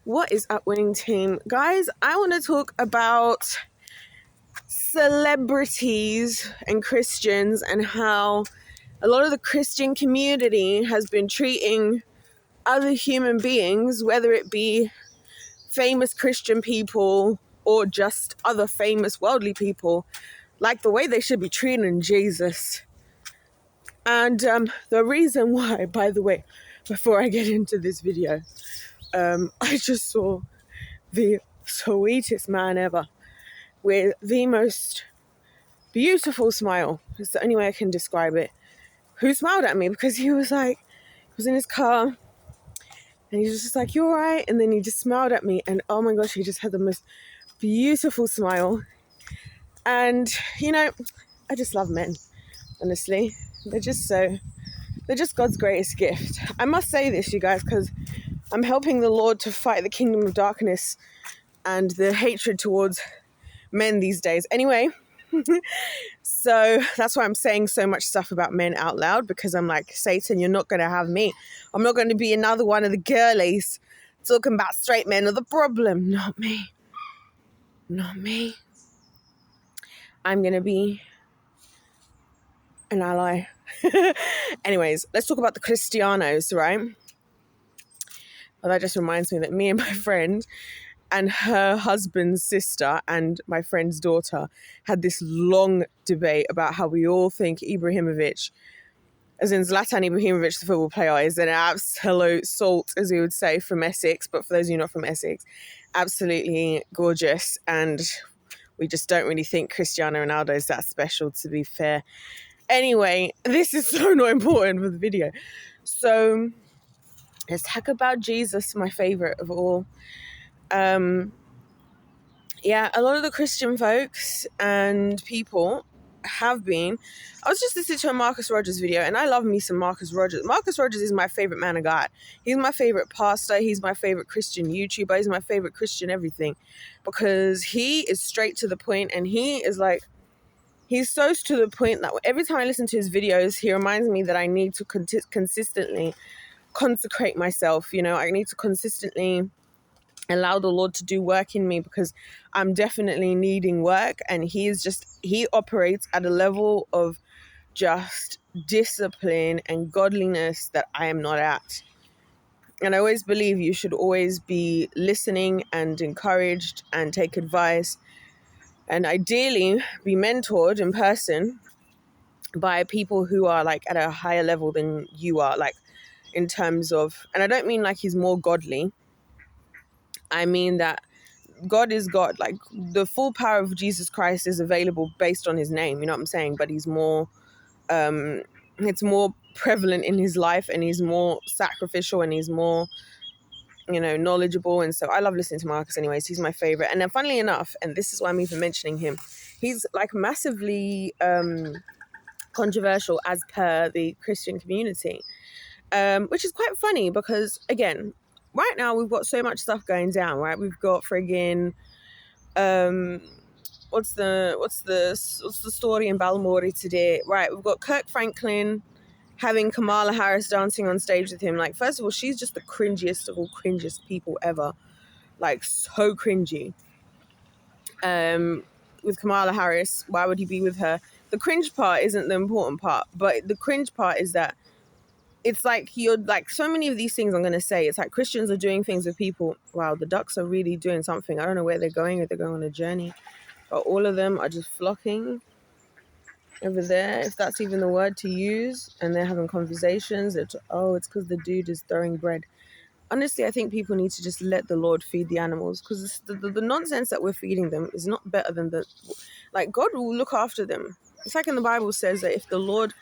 What is up, winning team? Guys, I want to talk about celebrities and Christians and how a lot of the Christian community has been treating other human beings, whether it be famous Christian people or just other famous worldly people, like the way they should be treating Jesus. And the reason why, by the way, before I get into this video, I just saw the sweetest man ever with the most beautiful smile. It's the only way I can describe it. Who smiled at me because he was in his car and he was just like, "You all right?" And then he just smiled at me, and oh my gosh, he just had the most beautiful smile. And I just love men, honestly. They're just God's greatest gift. I must say this, you guys, because I'm helping the Lord to fight the kingdom of darkness and the hatred towards men these days. Anyway, so that's why I'm saying so much stuff about men out loud, because I'm like, Satan, you're not going to have me. I'm not going to be another one of the girlies talking about straight men are the problem. Not me. Not me. I'm going to be an ally. Anyways, let's talk about the Cristianos, right? Well, that just reminds me that me and my friend and her husband's sister and my friend's daughter had this long debate about how we all think Ibrahimovic, as in Zlatan Ibrahimovic, the football player, is an absolute salt, as we would say, from Essex. But for those of you not from Essex, absolutely gorgeous. And we just don't really think Cristiano Ronaldo is that special, to be fair. Anyway, this is so not important for the video. So let's talk about Jesus, my favorite of all. Yeah, a lot of the Christian folks and people have been. I was just listening to a Marcus Rogers video, and I love me some Marcus Rogers. Marcus Rogers is my favorite man of God. He's my favorite pastor. He's my favorite Christian YouTuber. He's my favorite Christian everything, because he is straight to the point, and he is like, he's so to the point that every time I listen to his videos, he reminds me that I need to consistently consecrate myself. I need to consistently allow the Lord to do work in me, because I'm definitely needing work. And he operates at a level of just discipline and godliness that I am not at. And I always believe you should always be listening and encouraged and take advice, and ideally be mentored in person by people who are like at a higher level than you are, like in terms of, and I don't mean like he's more godly. I mean that God is God. Like, the full power of Jesus Christ is available based on his name. You know what I'm saying? But he's more, it's more prevalent in his life, and he's more sacrificial, and he's more, knowledgeable. And so I love listening to Marcus anyways. He's my favorite. And then funnily enough, and this is why I'm even mentioning him, he's like massively controversial as per the Christian community, which is quite funny because, again, right now we've got so much stuff going down, right? We've got friggin' what's the story in Balmoral today? Right, we've got Kirk Franklin having Kamala Harris dancing on stage with him. Like, first of all, she's just the cringiest of all cringiest people ever. Like, so cringy. With Kamala Harris, why would he be with her? The cringe part isn't the important part, but the cringe part is that it's like, you're like, so many of these things I'm going to say, it's like Christians are doing things with people. Wow, the ducks are really doing something. I don't know where they're going, if they're going on a journey, but all of them are just flocking over there, if that's even the word to use, and they're having conversations. It's because the dude is throwing bread. Honestly, I think people need to just let the Lord feed the animals, because the nonsense that we're feeding them is not better than God will look after them. It's like in the Bible says that if the Lord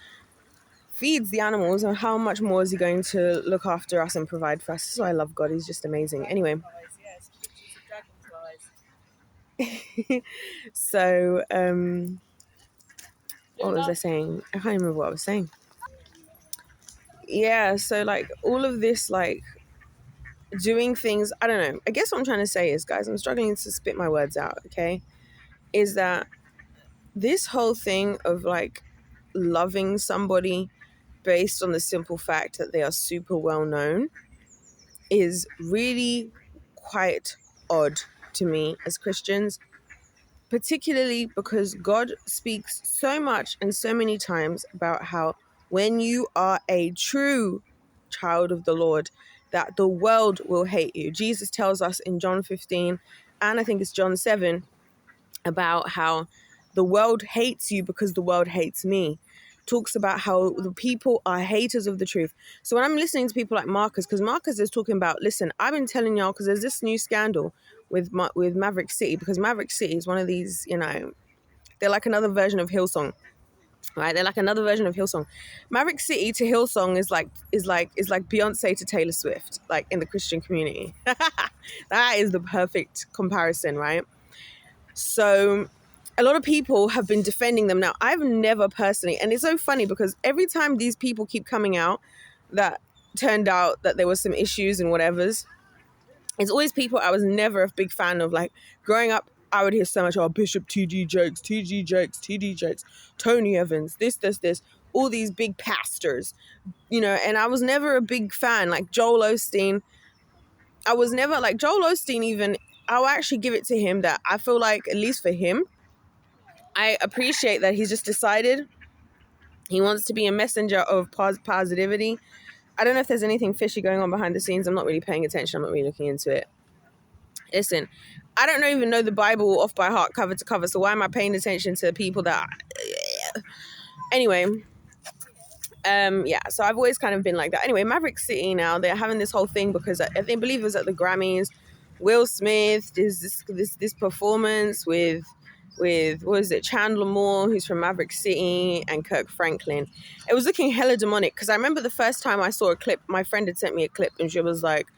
feeds the animals, and how much more is he going to look after us and provide for us? That's why I love God. He's just amazing. Anyway. So, what was I saying? I can't remember what I was saying. Yeah, so like all of this, like doing things, I don't know. I guess what I'm trying to say is, guys, I'm struggling to spit my words out, okay? Is that this whole thing of like loving somebody based on the simple fact that they are super well known is really quite odd to me as Christians, particularly because God speaks so much and so many times about how when you are a true child of the Lord, that the world will hate you. Jesus tells us in John 15, and I think it's John 7, about how the world hates you because the world hates me. Talks about how the people are haters of the truth. So when I'm listening to people like Marcus, because Marcus is talking about, listen, I've been telling y'all, because there's this new scandal with Maverick City, because Maverick City is one of these, they're like another version of Hillsong, right? They're like another version of Hillsong. Maverick City to Hillsong is like Beyonce to Taylor Swift, like in the Christian community. That is the perfect comparison, right? So a lot of people have been defending them. Now, I've never personally, and it's so funny because every time these people keep coming out that turned out that there was some issues and whatever's, it's always people I was never a big fan of. Like growing up, I would hear so much, oh, Bishop TD Jakes, TD Jakes, TD Jakes, Tony Evans, this, all these big pastors, and I was never a big fan. Like Joel Osteen, I was never like Joel Osteen even. I'll actually give it to him that I feel like, at least for him, I appreciate that he's just decided he wants to be a messenger of positivity. I don't know if there's anything fishy going on behind the scenes. I'm not really paying attention. I'm not really looking into it. Listen, I don't even know the Bible off by heart, cover to cover. So why am I paying attention to people that... Anyway, so I've always kind of been like that. Anyway, Maverick City now, they're having this whole thing because I believe it was at the Grammys. Will Smith does this performance with what is it, Chandler Moore, who's from Maverick City, and Kirk Franklin. It was looking hella demonic because I remember the first time I saw a clip, my friend had sent me a clip and she was like,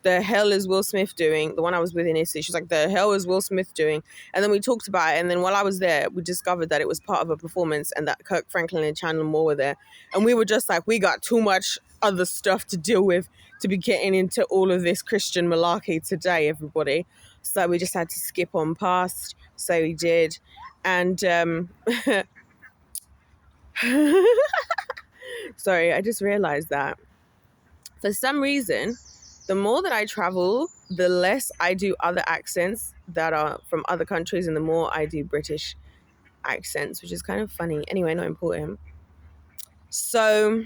the hell is Will Smith doing? The one I was with in Italy, she's like, the hell is Will Smith doing? And then we talked about it, and then while I was there, we discovered that it was part of a performance and that Kirk Franklin and Chandler Moore were there. And we were just like, we got too much other stuff to deal with to be getting into all of this Christian malarkey today, everybody. So we just had to skip on past. So we did. And sorry, I just realized that for some reason, the more that I travel, the less I do other accents that are from other countries and the more I do British accents, which is kind of funny. Anyway, not important. So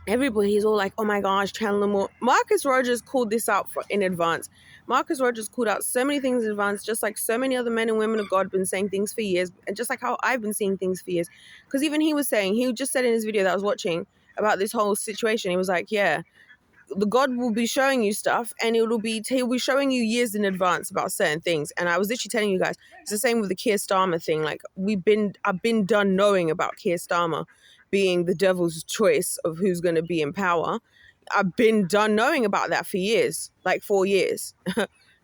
everybody's all like, oh my gosh, Chandler Moore. Marcus Rogers called this out in advance. Marcus Rogers called out so many things in advance, just like so many other men and women of God have been saying things for years, and just like how I've been seeing things for years. Because even he just said in his video that I was watching about this whole situation, he was like, yeah, the God will be showing you stuff and he'll be showing you years in advance about certain things. And I was literally telling you guys, it's the same with the Keir Starmer thing. Like I've been done knowing about Keir Starmer being the devil's choice of who's going to be in power. I've been done knowing about that for years, like 4 years.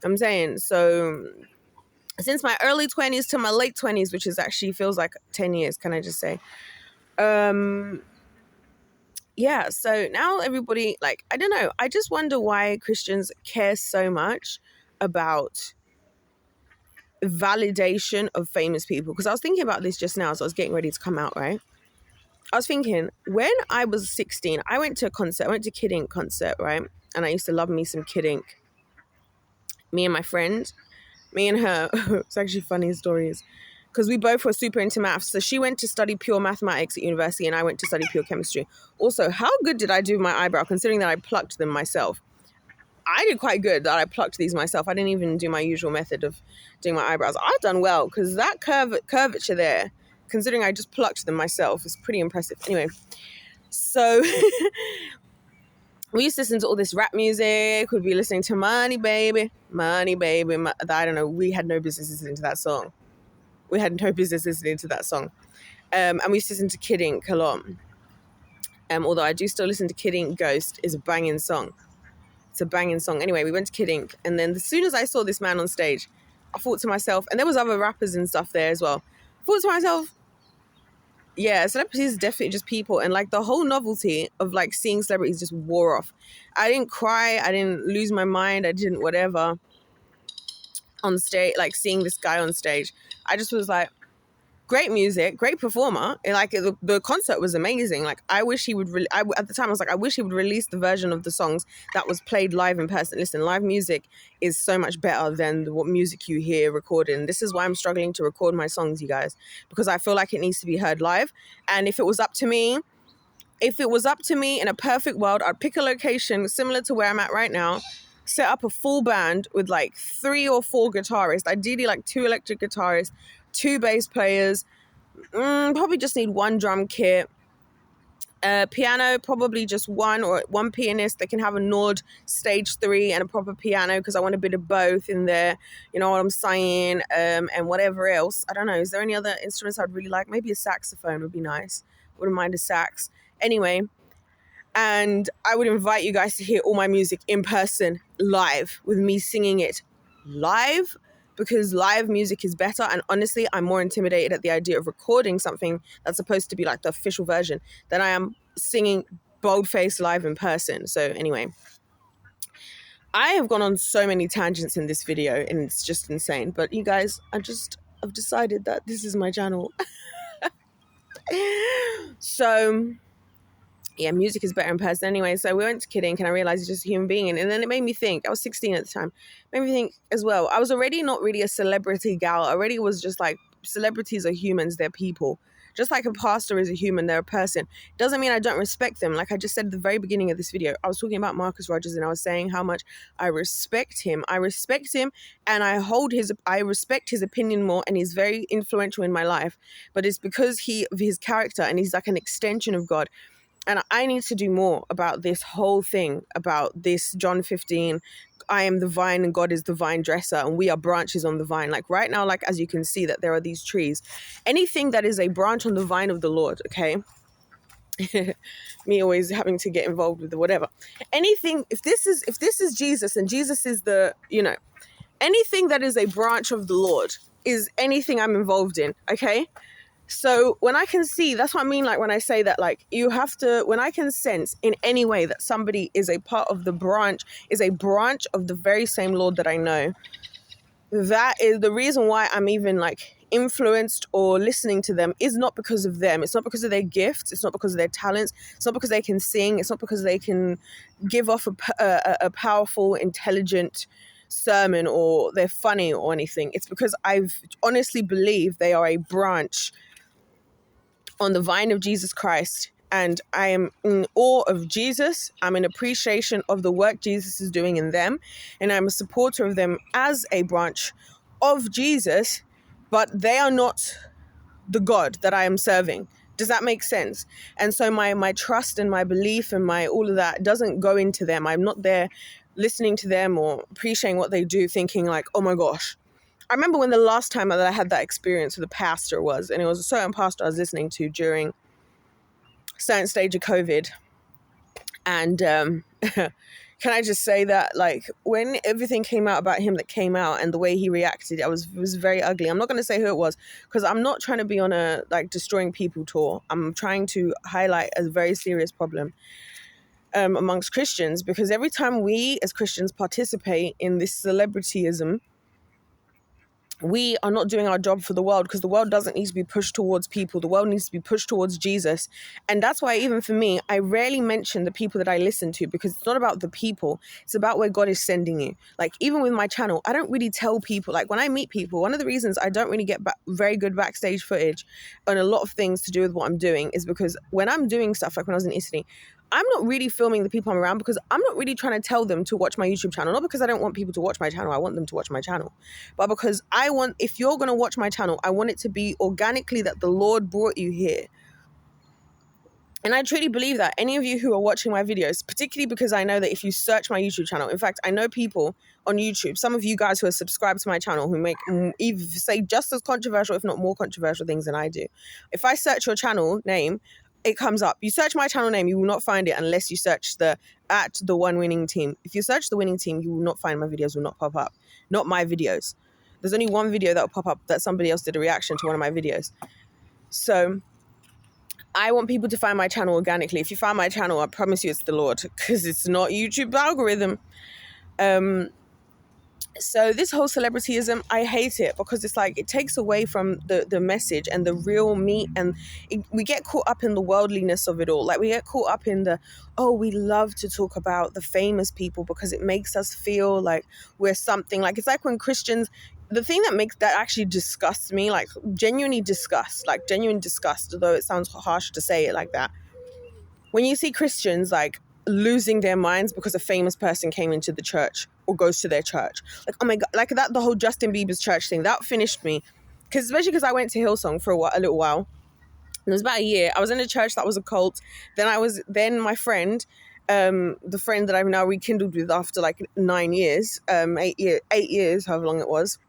I'm saying, so since my early 20s to my late 20s, which is actually feels like 10 years, can I just say? Yeah, so now everybody, like, I don't know. I just wonder why Christians care so much about validation of famous people. Because I was thinking about this just now as I was getting ready to come out, right? I was thinking, when I was 16, I went to a concert. I went to Kid Ink concert, right? And I used to love me some Kid Ink. Me and my friend, me and her, it's actually funny stories. Because we both were super into maths. So she went to study pure mathematics at university and I went to study pure chemistry. Also, how good did I do with my eyebrow, considering that I plucked them myself? I did quite good that I plucked these myself. I didn't even do my usual method of doing my eyebrows. I've done well because that curvature there, considering I just plucked them myself, is pretty impressive. Anyway, so we used to listen to all this rap music. We'd be listening to Money Baby. I don't know. We had no business listening to that song. And we used to listen to Kid Ink a lot. Although I do still listen to Kid Ink Ghost is a banging song. It's a banging song. Anyway, we went to Kid Ink. And then as soon as I saw this man on stage, I thought to myself, and there was other rappers and stuff there as well. I thought to myself, yeah, celebrities are definitely just people. And like the whole novelty of like seeing celebrities just wore off. I didn't cry. I didn't lose my mind. I didn't whatever on stage, like seeing this guy on stage. I just was like, great music, great performer. And like the concert was amazing. Like I wish he would. At the time, I was like, I wish he would release the version of the songs that was played live in person. Listen, live music is so much better than what music you hear recorded. And this is why I'm struggling to record my songs, you guys, because I feel like it needs to be heard live. And if it was up to me, in a perfect world, I'd pick a location similar to where I'm at right now, set up a full band with like 3 or 4 guitarists, ideally like 2 electric guitarists, 2 bass players, probably just need 1 drum kit, piano, probably just 1 or 1 pianist. They can have a Nord stage 3 and a proper piano because I want a bit of both in there, you know what I'm saying, and whatever else. I don't know, is there any other instruments I'd really like? Maybe a saxophone would be nice. Wouldn't mind a sax. Anyway, and I would invite you guys to hear all my music in person, live, with me singing it live, because live music is better. And honestly, I'm more intimidated at the idea of recording something that's supposed to be like the official version than I am singing bold-faced live in person. So anyway, I have gone on so many tangents in this video and it's just insane. But you guys, I've decided that this is my channel. So yeah, music is better in person anyway. So we went to Kidding, and I realized he's just a human being. And then it made me think, I was 16 at the time, made me think as well, I was already not really a celebrity gal. I already was just like, celebrities are humans, they're people. Just like a pastor is a human, they're a person. Doesn't mean I don't respect them. Like I just said at the very beginning of this video, I was talking about Marcus Rogers and I was saying how much I respect him. I respect him and I respect his opinion more, and he's very influential in my life. But it's because of his character, and he's like an extension of God. And I need to do more about this whole thing, about this John 15, I am the vine and God is the vine dresser and we are branches on the vine. Like right now, like as you can see that there are these trees, anything that is a branch on the vine of the Lord, okay? Me always having to get involved with the whatever. Anything, if this is Jesus and Jesus is the, you know, anything that is a branch of the Lord is anything I'm involved in, okay? So when I can see, that's what I mean, like when I say that, like you have to, when I can sense in any way that somebody is a part of the branch, is a branch of the very same Lord that I know, that is the reason why I'm even like influenced or listening to them, is not because of them. It's not because of their gifts. It's not because of their talents. It's not because they can sing. It's not because they can give off a powerful, intelligent sermon or they're funny or anything. It's because I've honestly believe they are a branch on the vine of Jesus Christ, and I am in awe of Jesus. I'm in appreciation of the work Jesus is doing in them, and I'm a supporter of them as a branch of Jesus, but they are not the God that I am serving. Does that make sense? And so my trust and my belief and my all of that doesn't go into them. I'm not there listening to them or appreciating what they do thinking like, oh my gosh. I remember when the last time that I had that experience with a pastor was, and it was a certain pastor I was listening to during a certain stage of COVID. And can I just say that, like, when everything came out about him that came out and the way he reacted, it was very ugly. I'm not going to say who it was because I'm not trying to be on a, like, destroying people tour. I'm trying to highlight a very serious problem amongst Christians, because every time we as Christians participate in this celebrityism, we are not doing our job for the world, because the world doesn't need to be pushed towards people. The world needs to be pushed towards Jesus. And that's why even for me, I rarely mention the people that I listen to, because it's not about the people. It's about where God is sending you. Like even with my channel, I don't really tell people, like when I meet people, one of the reasons I don't really get very good backstage footage on a lot of things to do with what I'm doing is because when I'm doing stuff, like when I was in Italy, I'm not really filming the people I'm around because I'm not really trying to tell them to watch my YouTube channel. Not because I don't want people to watch my channel. I want them to watch my channel. But because if you're going to watch my channel, I want it to be organically that the Lord brought you here. And I truly believe that any of you who are watching my videos, particularly because I know that if you search my YouTube channel, in fact, I know people on YouTube, some of you guys who are subscribed to my channel who make even say just as controversial, if not more controversial things than I do. If I search your channel name, it comes up. You search my channel name, you will not find it unless you search the one winning team. If you search the winning team, you will not find my videos, will not pop up. Not my videos. There's only one video that will pop up that somebody else did a reaction to one of my videos. So I want people to find my channel organically. If you find my channel, I promise you it's the Lord, because it's not YouTube algorithm. So this whole celebrityism, I hate it, because it's like it takes away from the message and the real meat, and we get caught up in the worldliness of it all. Like we get caught up in the, oh, we love to talk about the famous people because it makes us feel like we're something. Like it's like when Christians, the thing that actually disgusts me, like genuine disgust, although it sounds harsh to say it like that, when you see Christians like losing their minds because a famous person came into the church or goes to their church. Like, oh my God, like that, the whole Justin Bieber's church thing, that finished me. Especially because I went to Hillsong for a little while. It was about a year. I was in a church that was a cult. Then my friend, the friend that I've now rekindled with after like 9 years, 8 years, however long it was.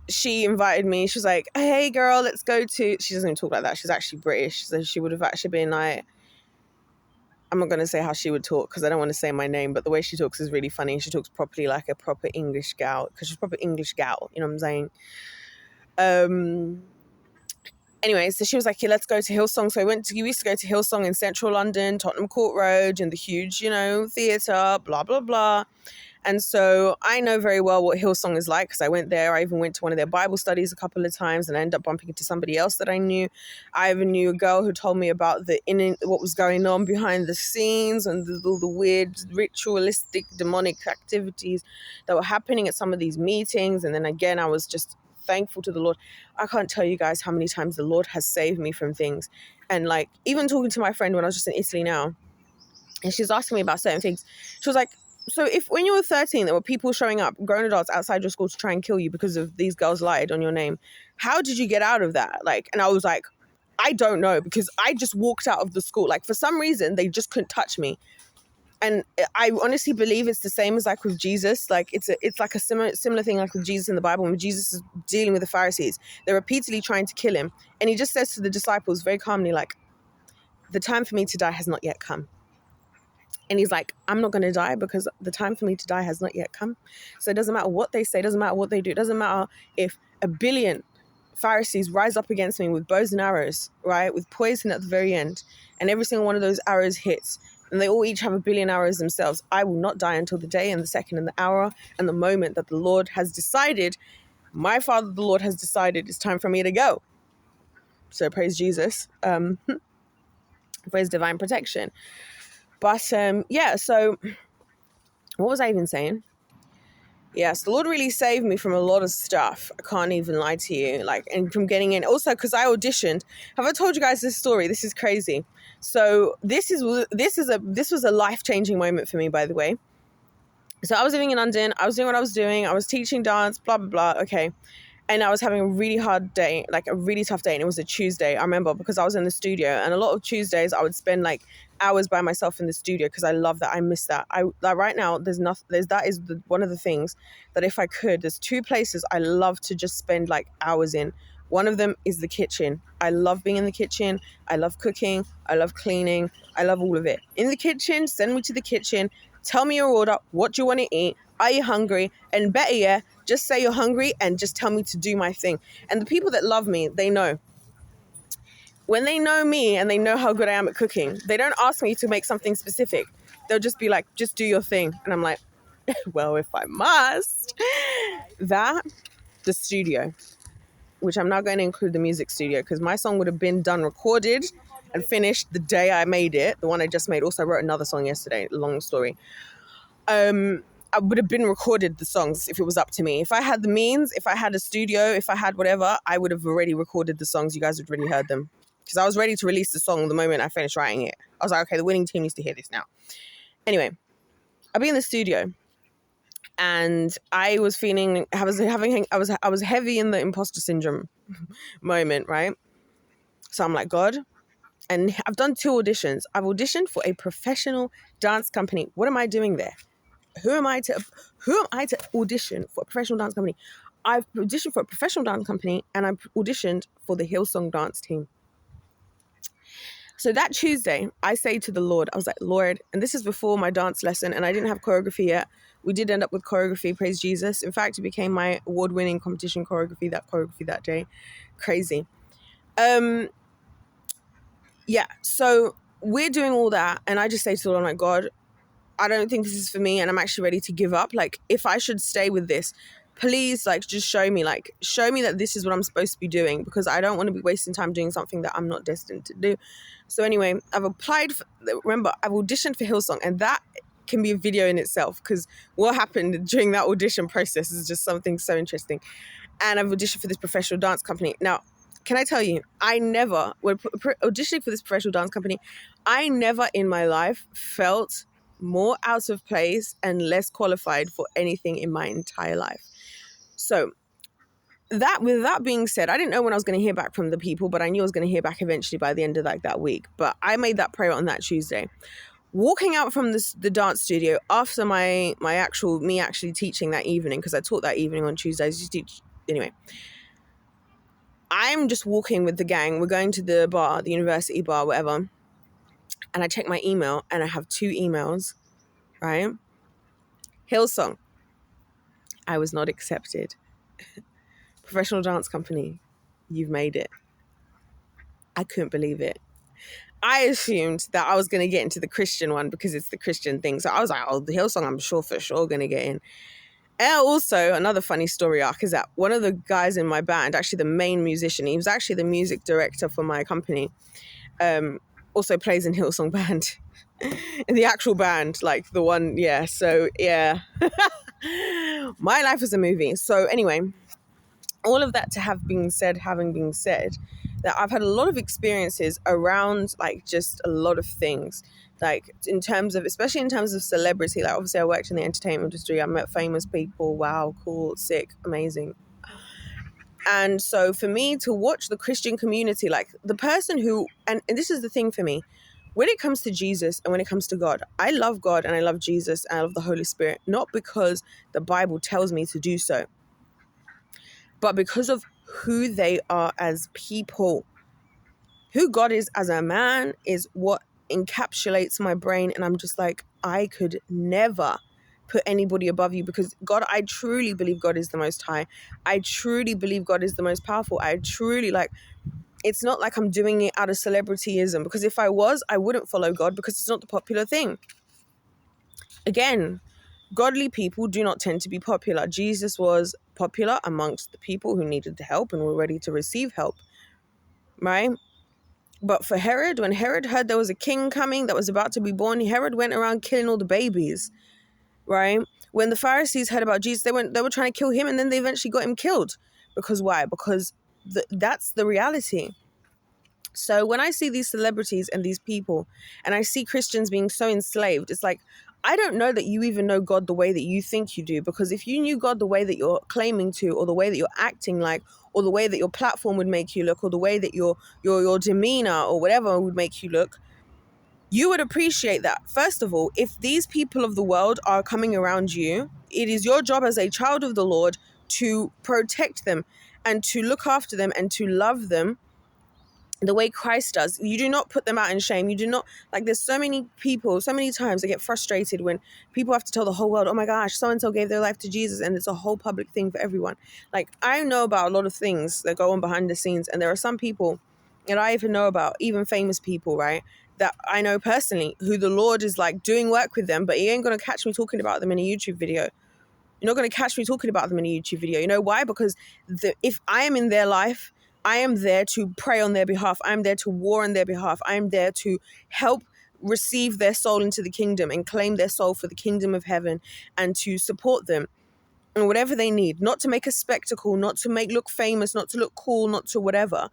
She invited me. She was like, hey girl, let's go to, she doesn't even talk like that. She's actually British. So she would have actually been like, I'm not going to say how she would talk because I don't want to say my name, but the way she talks is really funny. She talks properly like a proper English gal, because she's a proper English gal, you know what I'm saying? Anyway, so she was like, yeah, let's go to Hillsong. So we used to go to Hillsong in central London, Tottenham Court Road, in the huge, theatre, blah, blah, blah. And so I know very well what Hillsong is like because I went there. I even went to one of their Bible studies a couple of times and I ended up bumping into somebody else that I knew. I even knew a girl who told me about what was going on behind the scenes and all the weird ritualistic demonic activities that were happening at some of these meetings. And then again, I was just thankful to the Lord. I can't tell you guys how many times the Lord has saved me from things. And like even talking to my friend when I was just in Italy now, and she's asking me about certain things. She was like, so if when you were 13, there were people showing up, grown adults outside your school to try and kill you because of these girls lied on your name, how did you get out of that? Like, and I was like, I don't know, because I just walked out of the school. Like for some reason, they just couldn't touch me. And I honestly believe it's the same as like with Jesus. Like it's like a similar thing like with Jesus in the Bible. When Jesus is dealing with the Pharisees, they're repeatedly trying to kill him. And he just says to the disciples very calmly, like, the time for me to die has not yet come. And he's like, I'm not going to die because the time for me to die has not yet come. So it doesn't matter what they say, it doesn't matter what they do. It doesn't matter if a billion Pharisees rise up against me with bows and arrows, right? With poison at the very end. And every single one of those arrows hits. And they all each have a billion arrows themselves. I will not die until the day and the second and the hour and the moment that the Lord has decided, my Father, the Lord has decided it's time for me to go. So praise Jesus for his divine protection. But yeah, so what was I even saying? Yes, the Lord really saved me from a lot of stuff. I can't even lie to you. Like, and from getting in. Also, because I auditioned. Have I told you guys this story? This is crazy. So this was a life-changing moment for me, by the way. So I was living in London. I was doing what I was doing. I was teaching dance, blah, blah, blah. Okay. And I was having a really hard day, like a really tough day. And it was a Tuesday, I remember, because I was in the studio. And a lot of Tuesdays, I would spend like hours by myself in the studio because I love that. I miss that. Like right now, one of the things that if I could, there's two places I love to just spend like hours in. One of them is the kitchen. I love being in the kitchen. I love cooking. I love cleaning. I love all of it. In the kitchen, send me to the kitchen. Tell me your order. What do you want to eat? Are you hungry? And better yet, just say you're hungry and just tell me to do my thing. And the people that love me, they know. When they know me and they know how good I am at cooking, they don't ask me to make something specific. They'll just be like, just do your thing. And I'm like, well, if I must. The studio, which I'm not going to include the music studio because my song would have been done, recorded and finished the day I made it. The one I just made. Also, I wrote another song yesterday. Long story. I would have been recorded the songs if it was up to me. If I had the means, if I had a studio, if I had whatever, I would have already recorded the songs. You guys would have already heard them. Because I was ready to release the song the moment I finished writing it. I was like, okay, the winning team needs to hear this now. Anyway, I'll be in the studio. And I was feeling, I was heavy in the imposter syndrome moment, right? So I'm like, God. And I've done 2 auditions. I've auditioned for a professional dance company. What am I doing there? Who am I to audition for a professional dance company? I've auditioned for a professional dance company and I've auditioned for the Hillsong dance team. So that Tuesday, I say to the Lord, I was like, Lord, and this is before my dance lesson and I didn't have choreography yet. We did end up with choreography, praise Jesus. In fact, it became my award-winning competition choreography that day. Crazy. Yeah, so we're doing all that and I just say to the Lord, my God, I don't think this is for me and I'm actually ready to give up. Like, if I should stay with this, please, like, just show me that this is what I'm supposed to be doing, because I don't want to be wasting time doing something that I'm not destined to do. So anyway, I've auditioned for Hillsong, and that can be a video in itself, because what happened during that audition process is just something so interesting. And I've auditioned for this professional dance company. Now, can I tell you, when auditioning for this professional dance company, I never in my life felt more out of place and less qualified for anything in my entire life. So with that being said, I didn't know when I was going to hear back from the people, but I knew I was going to hear back eventually by the end of that week. But I made that prayer on that Tuesday. Walking out from the dance studio after me actually teaching that evening, because I taught that evening on Tuesdays. Anyway, I'm just walking with the gang. We're going to the bar, the university bar, whatever. And I check my email, and I have 2 emails, right? Hillsong, I was not accepted. Professional dance company, you've made it. I couldn't believe it. I assumed that I was going to get into the Christian one because it's the Christian thing. So I was like, oh, the Hillsong, I'm for sure going to get in. And also, another funny story arc is that one of the guys in my band, actually the main musician, he was actually the music director for my company, also plays in Hillsong band. In the actual band, like the one, yeah. So, yeah. My life is a movie. So anyway, all of that having been said, that I've had a lot of experiences around, like, just a lot of things, like especially in terms of celebrity. Like, obviously I worked in the entertainment industry. I met famous people. Wow, cool, sick, amazing. And so for me to watch the Christian community, like the person who, and this is the thing for me, when it comes to Jesus and when it comes to God, I love God and I love Jesus and I love the Holy Spirit, not because the Bible tells me to do so, but because of who they are as people. Who God is as a man is what encapsulates my brain. And I'm just like, I could never put anybody above you, because God, I truly believe God is the most high. I truly believe God is the most powerful. I truly, like, it's not like I'm doing it out of celebrityism, because if I was, I wouldn't follow God, because it's not the popular thing. Again, godly people do not tend to be popular. Jesus was popular amongst the people who needed the help and were ready to receive help, right? But for Herod, when Herod heard there was a king coming that was about to be born, Herod went around killing all the babies, right? When the Pharisees heard about Jesus, they were trying to kill him, and then they eventually got him killed. Because why? Because that's the reality. So when I see these celebrities and these people, and I see Christians being so enslaved, it's like, I don't know that you even know God the way that you think you do. Because if you knew God the way that you're claiming to, or the way that you're acting like, or the way that your platform would make you look, or the way that your demeanor or whatever would make you look, you would appreciate that. First of all, if these people of the world are coming around you, it is your job as a child of the Lord to protect them and to look after them and to love them the way Christ does. You do not put them out in shame. You do not, like, there's so many people, so many times I get frustrated when people have to tell the whole world, oh my gosh, so-and-so gave their life to Jesus, and it's a whole public thing for everyone. Like, I know about a lot of things that go on behind the scenes, and there are some people that I even know about, even famous people, right, that I know personally, who the Lord is, like, doing work with them, but you ain't going to catch me talking about them in a YouTube video. You're not going to catch me talking about them in a YouTube video. You know why? Because if I am in their life, I am there to pray on their behalf. I am there to war on their behalf. I am there to help receive their soul into the kingdom and claim their soul for the kingdom of heaven, and to support them in whatever they need. Not to make a spectacle, not to make look famous, not to look cool, not to whatever.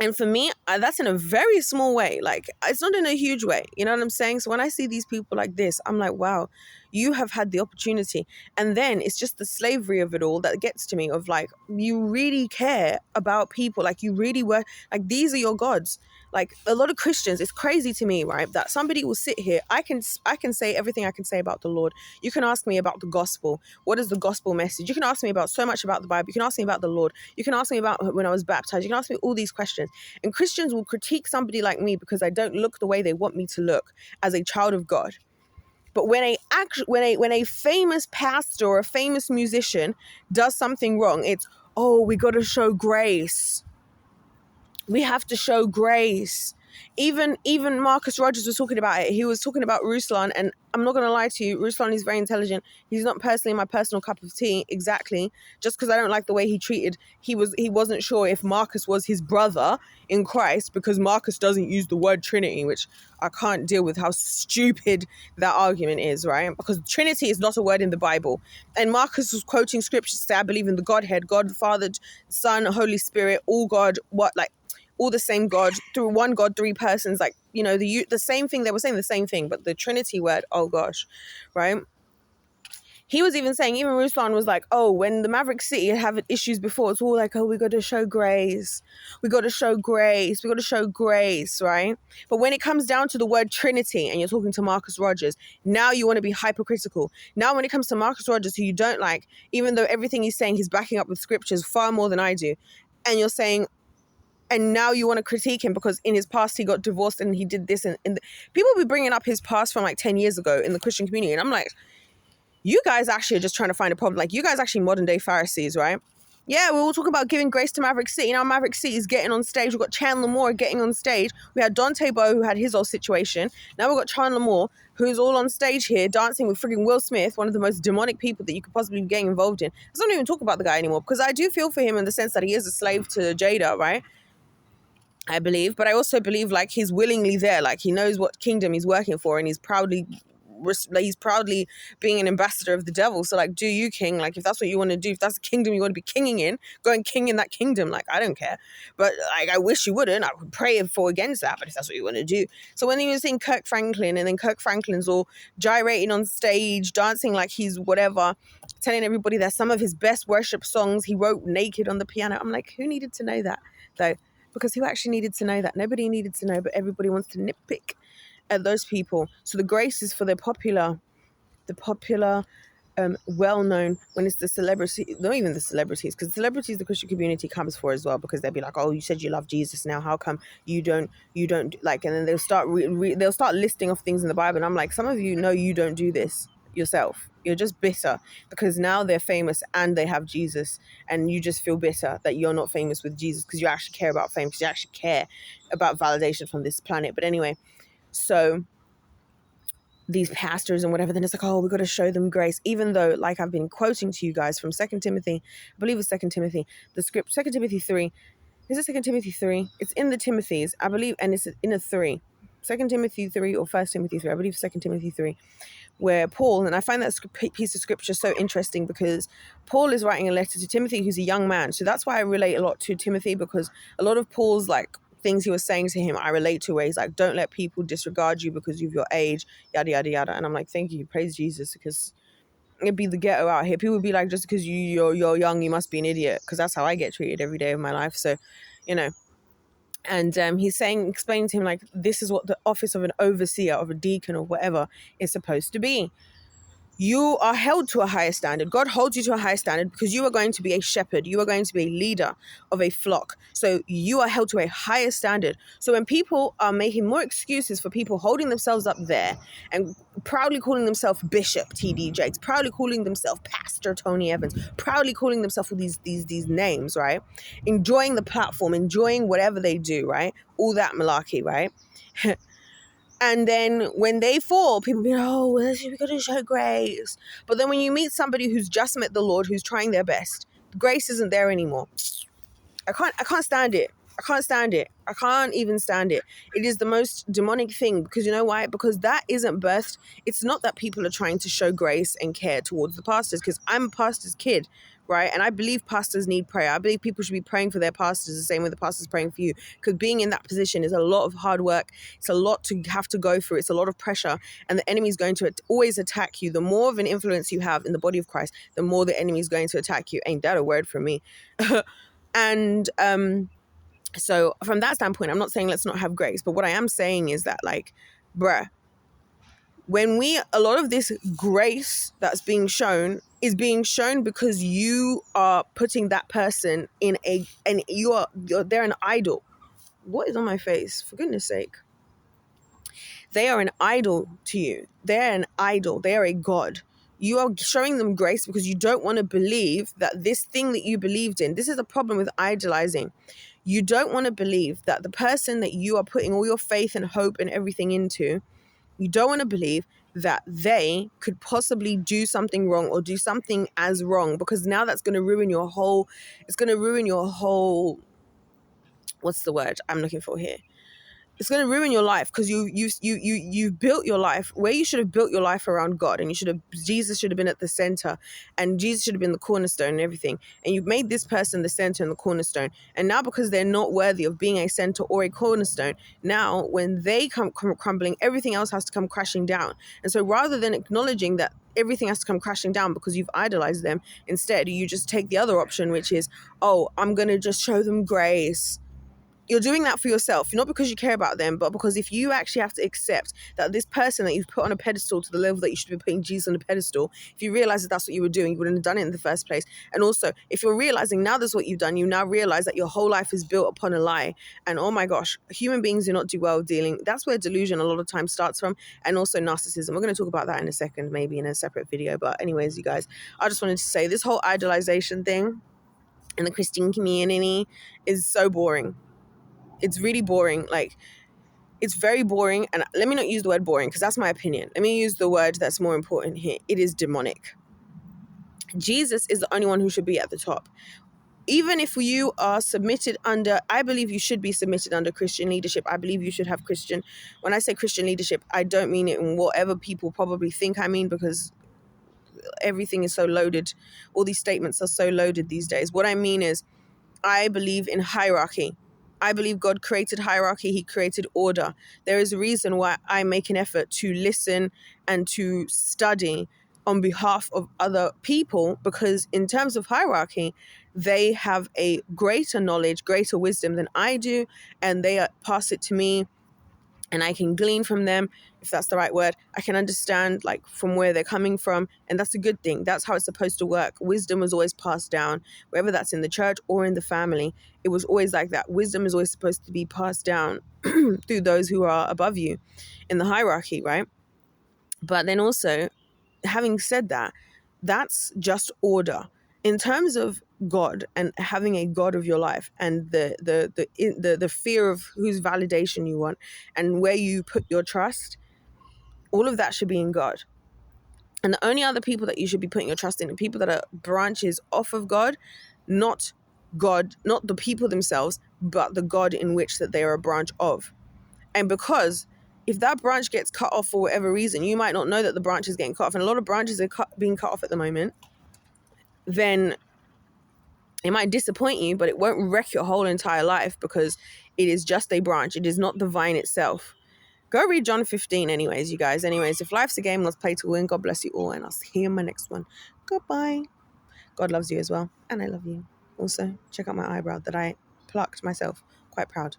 And for me, that's in a very small way. Like, it's not in a huge way. You know what I'm saying? So when I see these people like this, I'm like, wow, you have had the opportunity. And then it's just the slavery of it all that gets to me, of like, you really care about people. Like, you really were, like, these are your gods. Like, a lot of Christians, it's crazy to me, right, that somebody will sit here. I can say everything I can say about the Lord. You can ask me about the gospel. What is the gospel message? You can ask me about so much about the Bible. You can ask me about the Lord. You can ask me about when I was baptized. You can ask me all these questions. And Christians will critique somebody like me because I don't look the way they want me to look as a child of God. But when a famous pastor or a famous musician does something wrong, it's, oh, we got to show grace. We have to show grace. Even Marcus Rogers was talking about it. He was talking about Ruslan, and I'm not gonna lie to you, Ruslan is very intelligent. He's not personally my personal cup of tea, exactly. Just because I don't like the way he wasn't sure if Marcus was his brother in Christ, because Marcus doesn't use the word Trinity, which I can't deal with how stupid that argument is, right? Because Trinity is not a word in the Bible. And Marcus was quoting scriptures to say, I believe in the Godhead, God the Father, Son, Holy Spirit, all God, all the same God, through one God, three persons, like, the same thing. They were saying the same thing, but the Trinity word, oh gosh, right? He was even saying, even Ruslan was like, oh, when the Maverick City had issues before, it's all like, oh, we got to show grace. We got to show grace. We got to show grace, right? But when it comes down to the word Trinity, and you're talking to Marcus Rogers, now you want to be hypercritical. Now when it comes to Marcus Rogers, who you don't like, even though everything he's saying, he's backing up with scriptures far more than I do, and you're saying, and now you want to critique him because in his past he got divorced and he did this, and people be bringing up his past from like 10 years ago in the Christian community, and I'm like, you guys actually are just trying to find a problem. Like, you guys actually modern day Pharisees, right? Yeah, we all talk about giving grace to Maverick City. Now Maverick City is getting on stage. We've got Chandler Moore getting on stage. We had Dante Bowe, who had his whole situation. Now we've got Chandler Moore, who's all on stage here dancing with freaking Will Smith, one of the most demonic people that you could possibly be getting involved in. Let's not even talk about the guy anymore, because I do feel for him in the sense that he is a slave to Jada, right? I believe, but I also believe like he's willingly there, like he knows what kingdom he's working for, and he's proudly being an ambassador of the devil. So like, do you, king? Like, if that's what you want to do, if that's the kingdom you want to be kinging in, go and king in that kingdom. Like, I don't care, but like, I wish you wouldn't. I would pray for against that, but if that's what you want to do. So when he was seeing Kirk Franklin, and then Kirk Franklin's all gyrating on stage, dancing like he's whatever, telling everybody that some of his best worship songs he wrote naked on the piano. I'm like, who needed to know that though? Because who actually needed to know that? Nobody needed to know, but everybody wants to nitpick at those people. So the grace is for the popular, well-known, when it's the celebrity, not even the celebrities, because celebrities the Christian community comes for as well, because they'll be like, oh, you said you love Jesus, now how come you don't like, and then they'll start they'll start listing off things in the Bible, and I'm like, some of you know you don't do this yourself. You're just bitter because now they're famous and they have Jesus, and you just feel bitter that you're not famous with Jesus, because you actually care about fame, because you actually care about validation from this planet. But anyway, so these pastors and whatever, then it's like, oh, we've got to show them grace, even though, like I've been quoting to you guys from 2 Timothy, I believe it's 2 Timothy, the script, 2 Timothy 3. Is it 2 Timothy 3? It's in the Timothys, I believe, and it's in a 3. 2 Timothy 3 or 1 Timothy 3, I believe 2 Timothy 3, where Paul, and I find that piece of scripture so interesting, because Paul is writing a letter to Timothy, who's a young man. So that's why I relate a lot to Timothy, because a lot of Paul's like things he was saying to him, I relate to, where he's like, don't let people disregard you because of your age, yada, yada, yada. And I'm like, thank you, praise Jesus, because it'd be the ghetto out here. People would be like, just because you're young, you must be an idiot, because that's how I get treated every day of my life. So, and he's explaining to him, like, this is what the office of an overseer, of a deacon, or whatever is supposed to be. You are held to a higher standard. God holds you to a higher standard because you are going to be a shepherd. You are going to be a leader of a flock. So you are held to a higher standard. So when people are making more excuses for people holding themselves up there and proudly calling themselves Bishop T.D. Jakes, proudly calling themselves Pastor Tony Evans, proudly calling themselves all these names, right? Enjoying the platform, enjoying whatever they do, right? All that malarkey, right? And then when they fall, people be like, oh, we got to show grace. But then when you meet somebody who's just met the Lord, who's trying their best, grace isn't there anymore. I can't stand it. I can't stand it. I can't even stand it. It is the most demonic thing, because you know why? Because that isn't birthed. It's not that people are trying to show grace and care towards the pastors, because I'm a pastor's kid, right? And I believe pastors need prayer. I believe people should be praying for their pastors the same way the pastor's praying for you, because being in that position is a lot of hard work. It's a lot to have to go through. It's a lot of pressure, and the enemy is going to always attack you. The more of an influence you have in the body of Christ, the more the enemy is going to attack you. Ain't that a word from me? And so from that standpoint, I'm not saying let's not have grace, but what I am saying is that, like, bruh, a lot of this grace that's being shown is being shown because you are putting that person and they're an idol. What is on my face? For goodness sake. They are an idol to you. They're an idol. They are a god. You are showing them grace because you don't want to believe that this thing that you believed in, this is a problem with idolizing. you don't want to believe that the person that you are putting all your faith and hope and everything into, you don't want to believe that they could possibly do something wrong or do something as wrong, because now that's going to ruin your whole, it's going to ruin your whole, what's the word I'm looking for here? It's going to ruin your life, because you built your life where you should have built your life around God, and Jesus should have been at the center, and Jesus should have been the cornerstone and everything. And you've made this person the center and the cornerstone. And now, because they're not worthy of being a center or a cornerstone, now when they come crumbling, everything else has to come crashing down. And so rather than acknowledging that everything has to come crashing down because you've idolized them, instead you just take the other option, which is, oh, I'm going to just show them grace. You're doing that for yourself, not because you care about them, but because if you actually have to accept that this person that you've put on a pedestal to the level that you should be putting Jesus on a pedestal, if you realize that that's what you were doing, you wouldn't have done it in the first place. And also, if you're realizing now that's what you've done, you now realize that your whole life is built upon a lie. And oh my gosh, human beings do not do well dealing. That's where delusion a lot of times starts from. And also narcissism. We're going to talk about that in a second, maybe in a separate video. But anyways, you guys, I just wanted to say this whole idolization thing in the Christian community is so boring. It's really boring. Like, it's very boring. And let me not use the word boring, because that's my opinion. Let me use the word that's more important here. It is demonic. Jesus is the only one who should be at the top. Even if you are submitted under, I believe you should be submitted under Christian leadership. I believe you should have Christian. When I say Christian leadership, I don't mean it in whatever people probably think I mean, because everything is so loaded. All these statements are so loaded these days. What I mean is, I believe in hierarchy. I believe God created hierarchy. He created order. There is a reason why I make an effort to listen and to study on behalf of other people, because in terms of hierarchy, they have a greater knowledge, greater wisdom than I do, and they pass it to me, and I can glean from them, if that's the right word. I can understand like from where they're coming from, and that's a good thing. That's how it's supposed to work. Wisdom was always passed down, whether that's in the church or in the family. It was always like that. Wisdom is always supposed to be passed down through those who are above you in the hierarchy, right? But then also, having said that, that's just order. In terms of God and having a God of your life, and the fear of whose validation you want and where you put your trust, all of that should be in God. And the only other people that you should be putting your trust in are people that are branches off of God, not God, not the people themselves, but the God in which that they are a branch of. And because if that branch gets cut off for whatever reason, you might not know that the branch is getting cut off, and a lot of branches are being cut off at the moment, then it might disappoint you, but it won't wreck your whole entire life, because it is just a branch. It is not the vine itself. Go read John 15 anyways, you guys. Anyways, if life's a game, let's play to win. God bless you all, and I'll see you in my next one. Goodbye. God loves you as well, and I love you. Also, check out my eyebrow that I plucked myself. Quite proud.